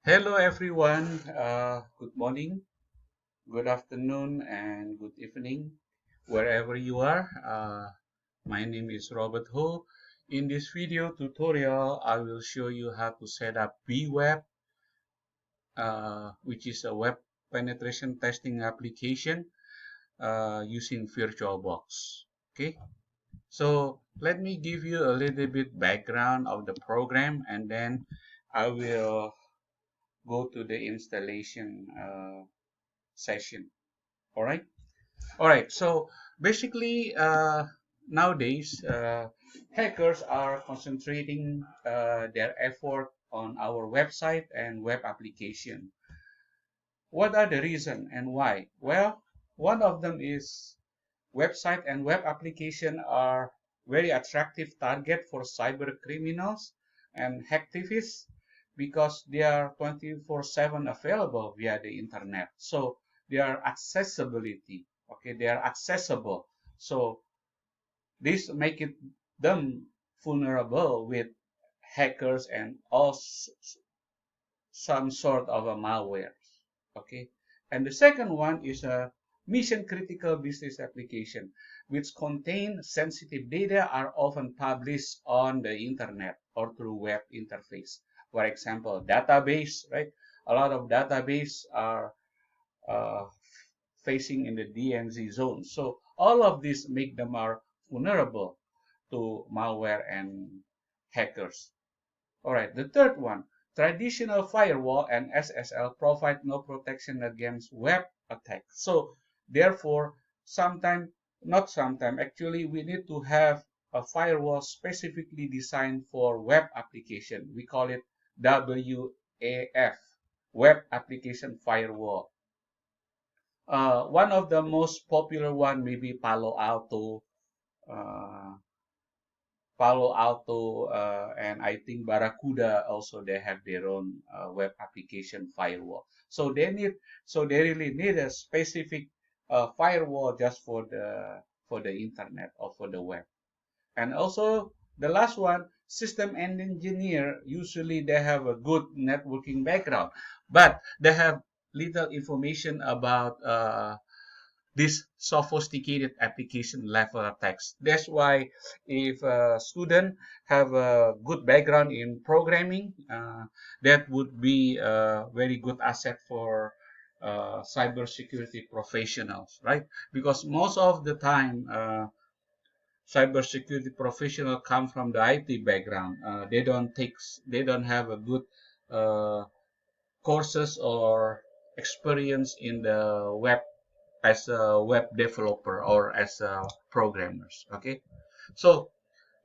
Hello, everyone. Good morning, good afternoon, and good evening, wherever you are. My name is Robert Ho. In this video tutorial, I will show you how to set up Bwapp, which is a web penetration testing application using VirtualBox. Okay, so let me give you a little bit background of the program, and then I will go to the installation session. All right. All right. So basically, nowadays, hackers are concentrating their effort on our website and web application. What are the reason and why? Well, one of them is website and web application are very attractive target for cyber criminals and hacktivists because they are 24/7 available via the internet. So their accessibility, okay, they are accessible. So this make it them vulnerable with hackers and all some sort of a malware. Okay. And the second one is a mission critical business application, which contain sensitive data are often published on the internet or through web interface. For example, database, right? A lot of database are uh, facing in the DMZ zone. So all of these make them are vulnerable to malware and hackers. All right, the third one, traditional firewall and SSL provide no protection against web attacks. So therefore, sometime, not sometime, actually we need to have a firewall specifically designed for web application. We call it WAF, Web Application Firewall. One of the most popular one may be uh, and I think Barracuda also they have their own web application firewall. So they really need a specific firewall just for the internet or for the web. And also the last one, system and engineer usually they have a good networking background, but they have little information about this sophisticated application level attacks. That's why if a student have a good background in programming, that would be a very good asset for cybersecurity professionals, right? Because most of the time, cybersecurity professional come from the IT background. They don't have a good uh, courses or experience in the web as a web developer or as a programmers. Okay, so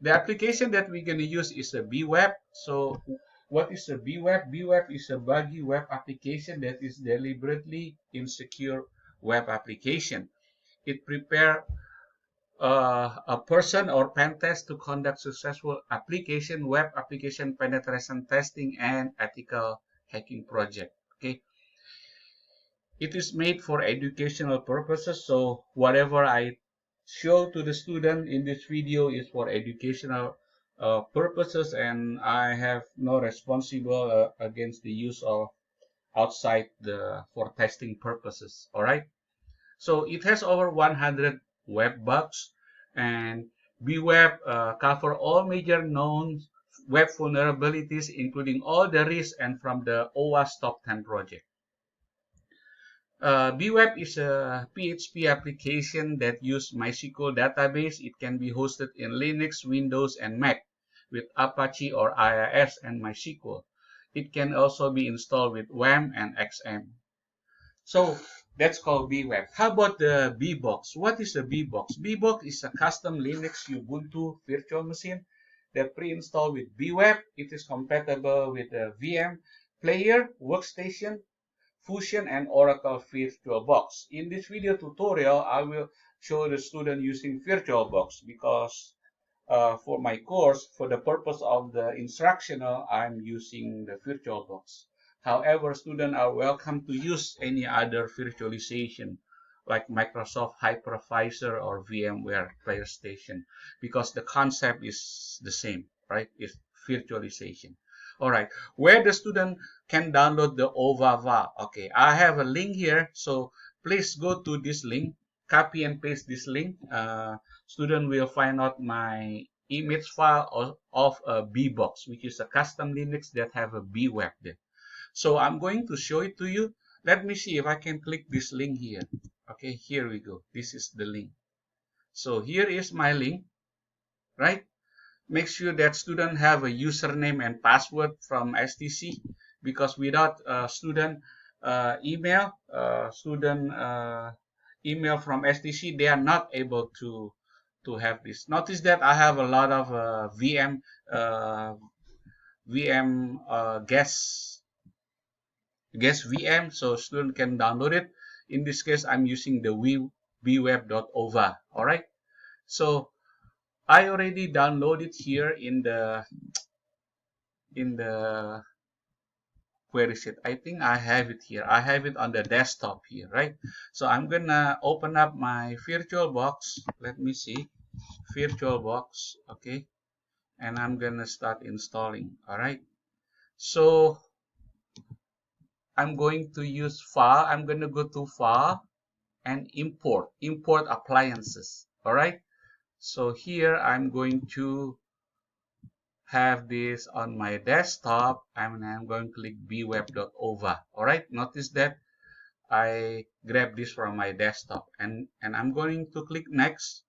the application that we're going to use is a bweb. So what is a bweb? Bweb is a buggy web application that is deliberately insecure web application. It prepare a person or pen test to conduct successful application web application penetration testing and ethical hacking project. Okay, it is made for educational purposes, so whatever I show to the student in this video is for educational purposes, and I have no responsible against the use of outside the for testing purposes. All right, so it has over 100 web bugs, and bweb cover all major known web vulnerabilities, including all the risks and from the OWASP top 10 project. Bweb is a PHP application that uses MySQL database. It can be hosted in Linux, Windows, and Mac with Apache or IIS and MySQL. It can also be installed with WAM and XM. So that's called Bweb. How about the Bbox? What is the Bbox? Bbox is a custom Linux Ubuntu virtual machine that pre-installed with Bweb. It is compatible with the VM player, workstation, Fusion, and Oracle VirtualBox. In this video tutorial, I will show the student using VirtualBox because for my course, for the purpose of the instructional, I'm using the VirtualBox. However, students are welcome to use any other virtualization like Microsoft Hypervisor or VMware PlayerStation because the concept is the same, right? It's virtualization. All right, where the student can download the OVAVA. Okay, I have a link here, so please go to this link, copy and paste this link. Student will find out my image file of a Bbox, which is a custom Linux that have a Bwapp there. So I'm going to show it to you. Let me see if I can click this link here. Okay, here we go. This is the link. So here is my link, right? Make sure that student have a username and password from STC, because without student email from STC, they are not able to have this. Notice that I have a lot of VM guest VM, so student can download it. In this case, I'm using the bweb.ova. All right. So I already downloaded here in the where is it? I think I have it here. I have it on the desktop here, right? So I'm gonna open up my VirtualBox. Let me see, VirtualBox. Okay, and I'm gonna start installing. All right. So I'm going to use File. I'm gonna go to File and import appliances. All right. So here I'm going to have this on my desktop, and I'm going to click bweb.ova. All right, notice that I grab this from my desktop, and I'm going to click next.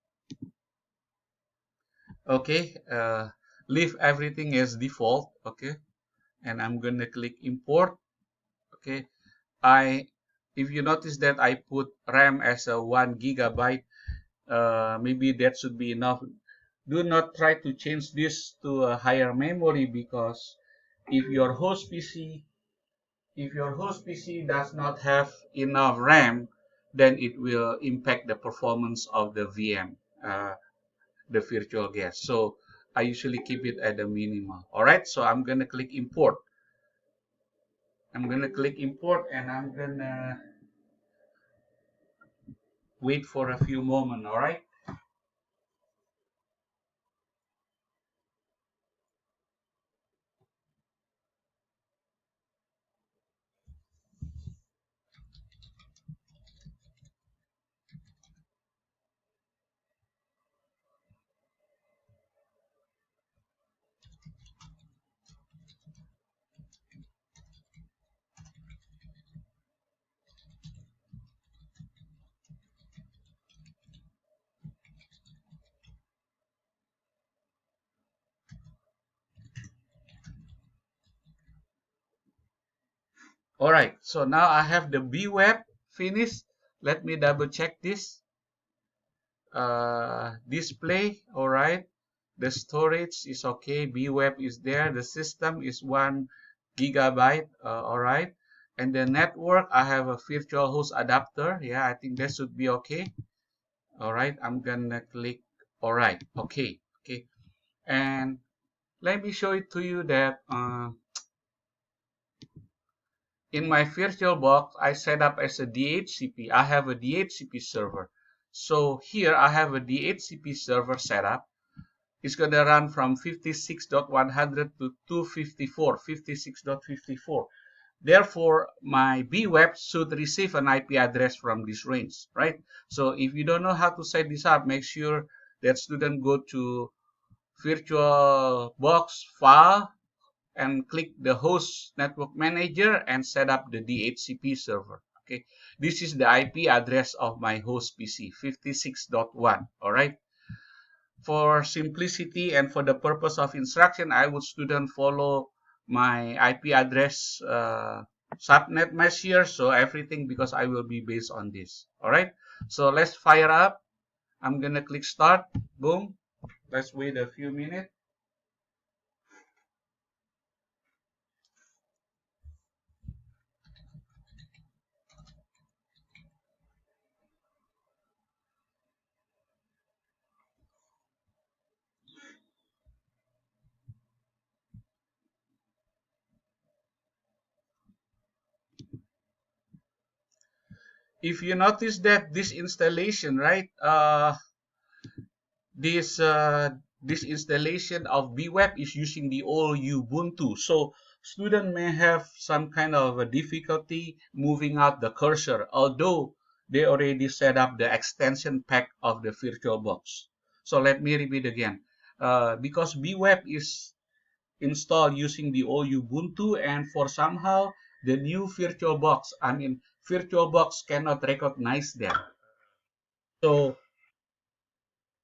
Okay, leave everything as default. Okay, and I'm going to click import. Okay, if you notice that I put RAM as a 1 GB, maybe that should be enough. Do not try to change this to a higher memory, because if your host PC does not have enough RAM, then it will impact the performance of the VM, the virtual guest. So I usually keep it at the minimum. All right, so I'm gonna click import. I'm gonna click import, and I'm gonna wait for a few moments. All right. All right, so now I have the Bweb finished. Let me double check this. Display, all right. The storage is okay. Bweb is there. The system is 1 GB. All right. And the network, I have a virtual host adapter. Yeah, I think that should be okay. All right. I'm gonna click. All right. Okay. Okay. And let me show it to you that in my VirtualBox, I set up as a DHCP. I have a DHCP server. So here I have a DHCP server set up. It's going to run from 56.100 to 254, 56.54. Therefore, my Bweb should receive an IP address from this range, right? So if you don't know how to set this up, make sure that student go to VirtualBox file and click the host network manager and set up the DHCP server. Okay, this is the IP address of my host PC, 56.1. All right. For simplicity and for the purpose of instruction, I would student follow my IP address subnet mesh here. So everything, because I will be based on this. All right. So let's fire up. I'm gonna click start. Boom. Let's wait a few minutes. If you notice that this installation, right? This installation of Bweb is using the old Ubuntu. So student may have some kind of a difficulty moving out the cursor, although they already set up the extension pack of the VirtualBox. So let me repeat again. Because Bwapp is installed using the old Ubuntu, and for somehow the new VirtualBox cannot recognize that. So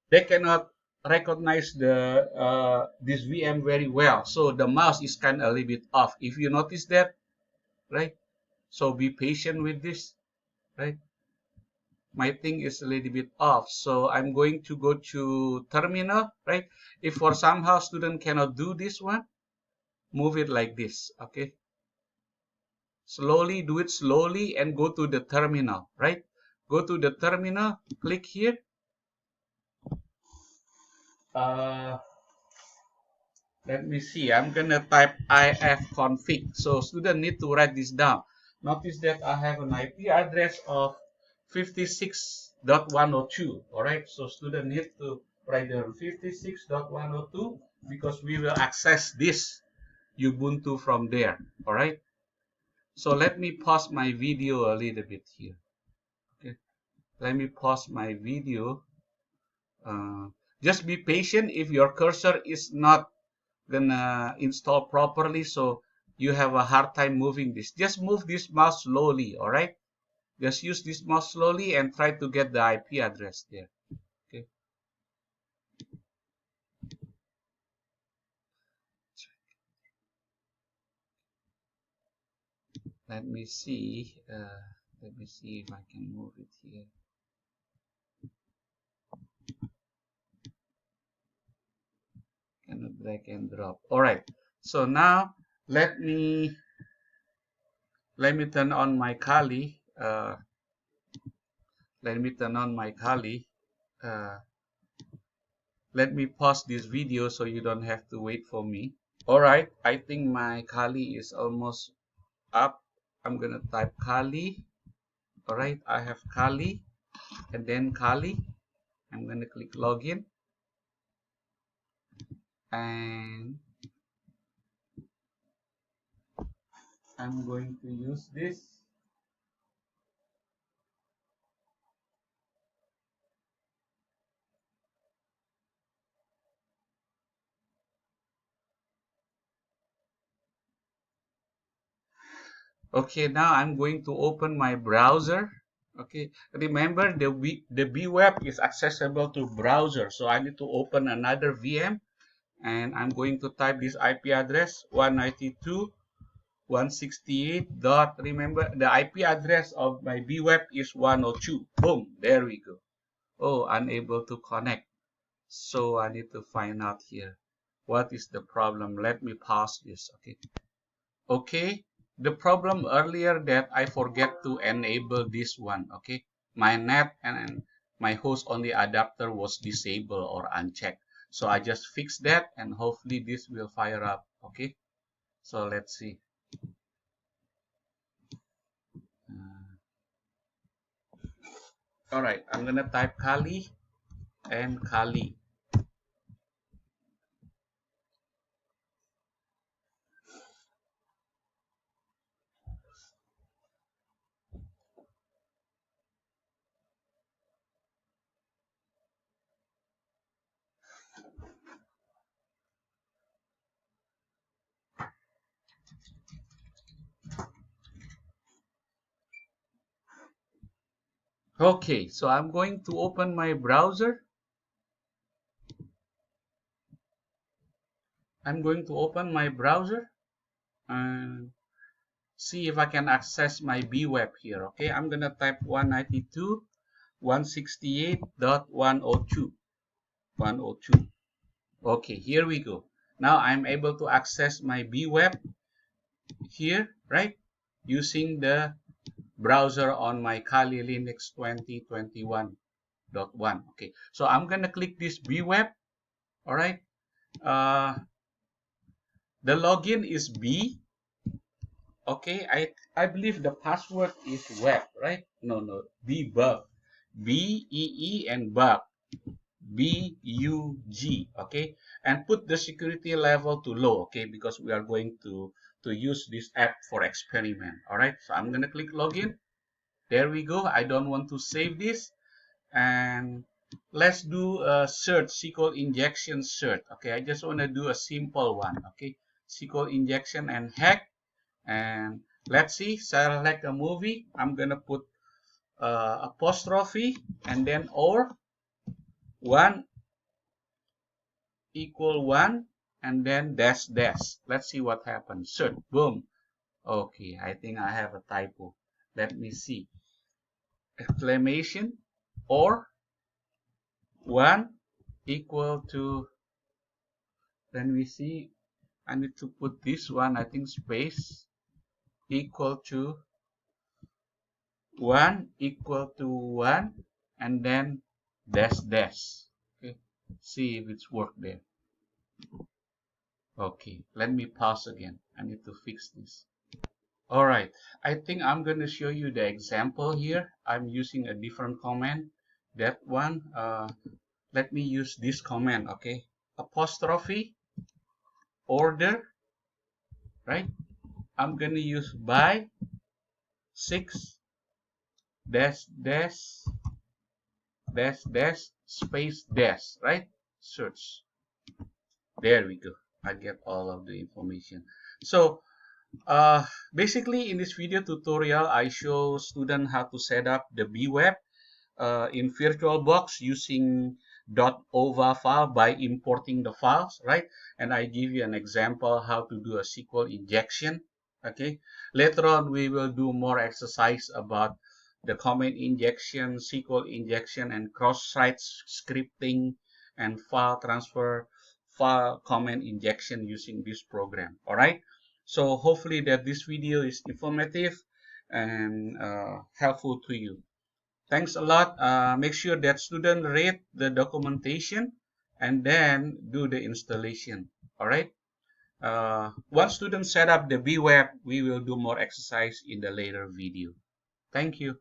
they cannot recognize the this VM very well. So the mouse is kind of a little bit off. If you notice that, right? So be patient with this, right? My thing is a little bit off. So I'm going to go to terminal, right? If for somehow student cannot do this one, move it like this, okay? Slowly, do it slowly and go to the terminal, right? Go to the terminal, click here. Uh, Let me see. I'm gonna type ifconfig. So student need to write this down. Notice that I have an IP address of 56.102. All right. So student need to write down 56.102 because we will access this Ubuntu from there. All right. So let me pause my video a little bit here. Okay. Let me pause my video. Just be patient if your cursor is not gonna install properly, so you have a hard time moving this. Just move this mouse slowly, all right? Just use this mouse slowly and try to get the IP address there. Okay. Let me see. Let me see if I can move it here. Cannot drag and drop. All right. So now let me turn on my Kali. Let me turn on my Kali. Let me pause this video so you don't have to wait for me. All right, I think my Kali is almost up. I'm gonna type Kali. All right, I have Kali and then Kali. I'm gonna click login and I'm going to use this. Okay, now I'm going to open my browser. Okay, remember the Bwapp is accessible to browser, so I need to open another VM, and I'm going to type this IP address 192.168. Remember the IP address of my Bwapp is 102. Boom, there we go. Oh, unable to connect. So I need to find out here. What is the problem? Let me pause this. Okay. Okay. The problem earlier that I forget to enable this one. Okay. My net and my host only adapter was disabled or unchecked. So I just fixed that and hopefully this will fire up. Okay. So let's see. All right. I'm going to type Kali and Kali. Okay, so I'm going to open my browser. I'm going to open my browser and see if I can access my Bwapp here. Okay, I'm gonna type 192.168.102. 102. Okay, here we go. Now I'm able to access my Bwapp here, right? Using the browser on my Kali Linux 2021.1. Okay, so I'm gonna click this Bwapp. All right. The login is B. Okay, I believe the password is web, right? No, Bwapp. B-E-E and bug. B-U-G. Okay, and put the security level to low. Okay, because we are going to to use this app for experiment. All right, so I'm gonna click login. There we go. I don't want to save this, and let's do a search, SQL injection search. Okay, I just want to do a simple one. Okay, SQL injection and hack, and let's see. Select a movie. I'm gonna put apostrophe and then or 1 equal 1 and then dash dash. Let's see what happens. Search. Boom. Okay, I think I have a typo. Let me see. Exclamation or 1 equal to, let me see, I need to put this one, I think space, equal to 1 equal to 1 and then dash dash. Okay, see if it's worked there. Okay, let me pause again. I need to fix this. All right, I think I'm going to show you the example here. I'm using a different command. That one, let me use this command. Okay, apostrophe order, right? I'm going to use by 6 dash dash dash dash space dash, right? Search. There we go. I get all of the information. So basically in this video tutorial, I show students how to set up the Bwapp in VirtualBox using .ova file by importing the files, right? And I give you an example how to do a SQL injection. Okay, later on we will do more exercise about the command injection, SQL injection, and cross-site scripting and file transfer, file command injection using this program. All right, so hopefully that this video is informative and helpful to you. Thanks a lot. Make sure that student read the documentation and then do the installation. All right. Once students set up the Bwapp, we will do more exercise in the later video. Thank you.